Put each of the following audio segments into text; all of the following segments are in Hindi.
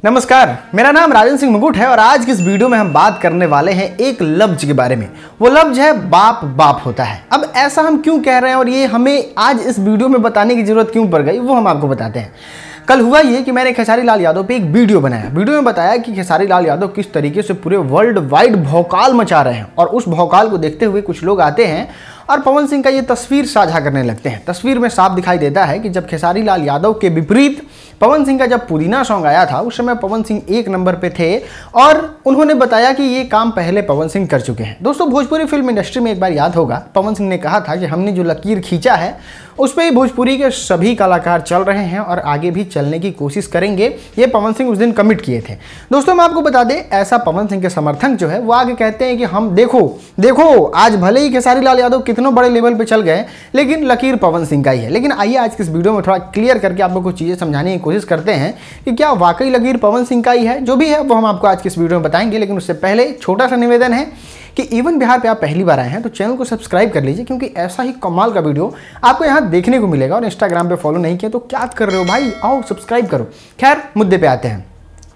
नमस्कार, मेरा नाम राजन सिंह मुकुट है और आज की इस वीडियो में हम बात करने वाले हैं एक लफ्ज के बारे में। वो लफ्ज है बाप बाप होता है। अब ऐसा हम क्यों कह रहे हैं और ये हमें आज इस वीडियो में बताने की जरूरत क्यों पड़ गई, वो हम आपको बताते हैं। कल हुआ ये कि मैंने खेसारी लाल यादव पे एक वीडियो बनाया। वीडियो में बताया कि खेसारी लाल यादव किस तरीके से पूरे वर्ल्ड वाइड भौकाल मचा रहे हैं और उस भौकाल को देखते हुए कुछ लोग आते हैं और पवन सिंह का ये तस्वीर साझा करने लगते हैं। तस्वीर में साफ दिखाई देता है कि जब खेसारी लाल यादव के विपरीत पवन सिंह का जब पुदीना सॉन्ग आया था उस समय पवन सिंह एक नंबर पे थे और उन्होंने बताया कि ये काम पहले पवन सिंह कर चुके हैं। दोस्तों, भोजपुरी फिल्म इंडस्ट्री में एक बार याद होगा पवन सिंह ने कहा था कि हमने जो लकीर खींचा है उस पर ही भोजपुरी के सभी कलाकार चल रहे हैं और आगे भी चलने की कोशिश करेंगे। ये पवन सिंह उस दिन कमिट किए थे। दोस्तों, मैं आपको बता दें, ऐसा पवन सिंह के समर्थक जो है वो आगे कहते हैं कि हम देखो आज भले ही खेसारी लाल यादव कितनों बड़े लेवल पे चल गए लेकिन लकीर पवन सिंह का ही है। लेकिन आइए आज की इस वीडियो में थोड़ा क्लियर करके आप लोग को चीज़ें समझाने की कोशिश करते हैं कि क्या वाकई लकीर पवन सिंह का ही है। जो भी है वो हम आपको आज की इस वीडियो में बताएंगे, लेकिन उससे पहले छोटा सा निवेदन है कि इवन बिहार पे आप पहली बार आए हैं तो चैनल को सब्सक्राइब कर लीजिए, क्योंकि ऐसा ही कमाल का वीडियो आपको यहाँ देखने को मिलेगा। और इंस्टाग्राम पे फॉलो नहीं किया तो क्या कर रहे हो भाई, आओ सब्सक्राइब करो। खैर, मुद्दे पे आते हैं।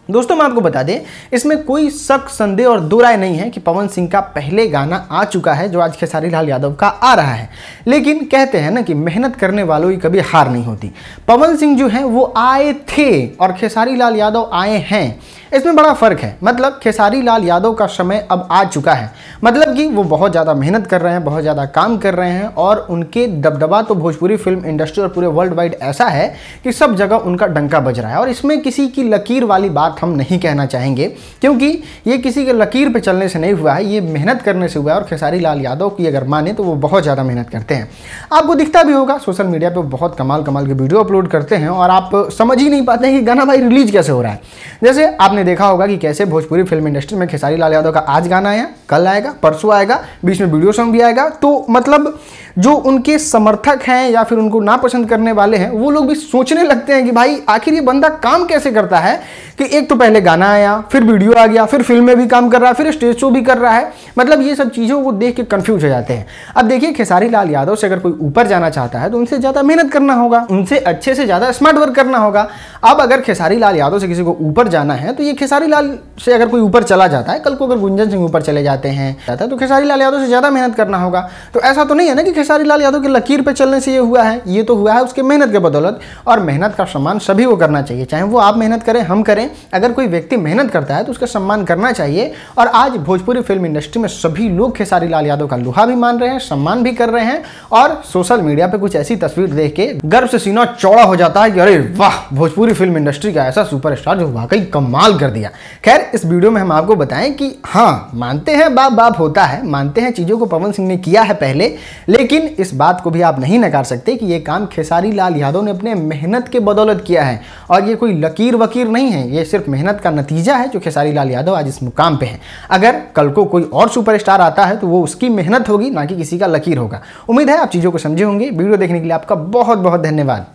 दोस्तों, मैं आपको बता दें, इसमें कोई शक, संदेह और दो राय नहीं है कि पवन सिंह का पहले गाना आ चुका है जो आज खेसारी लाल यादव का आ रहा है। लेकिन कहते हैं ना कि मेहनत करने वालों की कभी हार नहीं होती। पवन सिंह जो है वो आए थे और खेसारी लाल यादव आए हैं, इसमें बड़ा फर्क है। मतलब खेसारी लाल यादव का समय अब आ चुका है, मतलब कि वो बहुत ज़्यादा मेहनत कर रहे हैं, बहुत ज़्यादा काम कर रहे हैं और उनके दबदबा तो भोजपुरी फिल्म इंडस्ट्री और पूरे वर्ल्ड वाइड ऐसा है कि सब जगह उनका डंका बज रहा है। और इसमें किसी की लकीर वाली बात हम नहीं कहना चाहेंगे, क्योंकि ये किसी के लकीर पे चलने से नहीं हुआ है, ये मेहनत करने से हुआ है। और खेसारी लाल यादव की अगर माने तो वो बहुत ज़्यादा मेहनत करते हैं। आपको दिखता भी होगा सोशल मीडिया पे बहुत कमाल के वीडियो अपलोड करते हैं और आप समझ ही नहीं पाते हैं कि गाना भाई रिलीज कैसे हो रहा है। जैसे आपने देखा होगा कि कैसे भोजपुरी फिल्म इंडस्ट्री में खेसारी लाल यादव का आज गाना आया, कल आएगा, परसों आएगा, बीच में वीडियो सॉन्ग भी आएगा। तो मतलब जो उनके समर्थक हैं या फिर उनको नापसंद करने वाले हैं वो लोग भी सोचने लगते हैं कि भाई आखिर ये बंदा काम कैसे करता है कि एक तो पहले गाना आया, फिर वीडियो आ गया, फिर फिल्म में भी काम कर रहा है, फिर स्टेज शो भी कर रहा है। मतलब ये सब चीज़ों को देख के कंफ्यूज हो जाते हैं। अब देखिए, खेसारी लाल यादव से अगर कोई ऊपर जाना चाहता है तो उनसे ज़्यादा मेहनत करना होगा, उनसे अच्छे से ज़्यादा स्मार्ट वर्क करना होगा। अब अगर खेसारी लाल यादव से किसी को ऊपर जाना है तो ये खेसारी लाल से अगर कोई ऊपर चला जाता है, कल को अगर गुंजन सिंह ऊपर चले जाते हैं तो खेसारी लाल यादव से ज़्यादा मेहनत करना होगा। तो ऐसा तो नहीं है ना कि खेसारी लाल यादव के लकीर पे चलने से ये हुआ है, ये तो हुआ है उसके मेहनत के बदौलत। और मेहनत का सम्मान सभी को करना चाहिए, चाहे वो आप मेहनत करें, हम करें। अगर कोई व्यक्ति मेहनत करता है तो उसका सम्मान करना चाहिए। और आज भोजपुरी फिल्म इंडस्ट्री में सभी लोग खेसारी लाल यादव का लोहा भी मान रहे हैं, सम्मान भी कर रहे हैं। और सोशल मीडिया पे कुछ ऐसी तस्वीर देख के गर्व से सीना चौड़ा हो जाता है कि अरे वाह, भोजपुरी फिल्म इंडस्ट्री का ऐसा सुपरस्टार जो वाकई कमाल कर दिया। खैर, इस वीडियो में हम आपको बताएं कि हाँ, मानते हैं बाप बाप होता है, मानते हैं चीज़ों को पवन सिंह ने किया है पहले, लेकिन इस बात को भी आप नहीं नकार सकते कि ये काम खेसारी लाल यादव ने अपने मेहनत के बदौलत किया है। और ये कोई लकीर वकीर नहीं है, ये सिर्फ मेहनत का नतीजा है जो खेसारी लाल यादव आज इस मुकाम पे हैं। अगर कल को कोई और सुपरस्टार आता है तो वो उसकी मेहनत होगी, ना कि किसी का लकीर होगा। उम्मीद है आप चीज़ों को समझे होंगे। वीडियो देखने के लिए आपका बहुत बहुत धन्यवाद।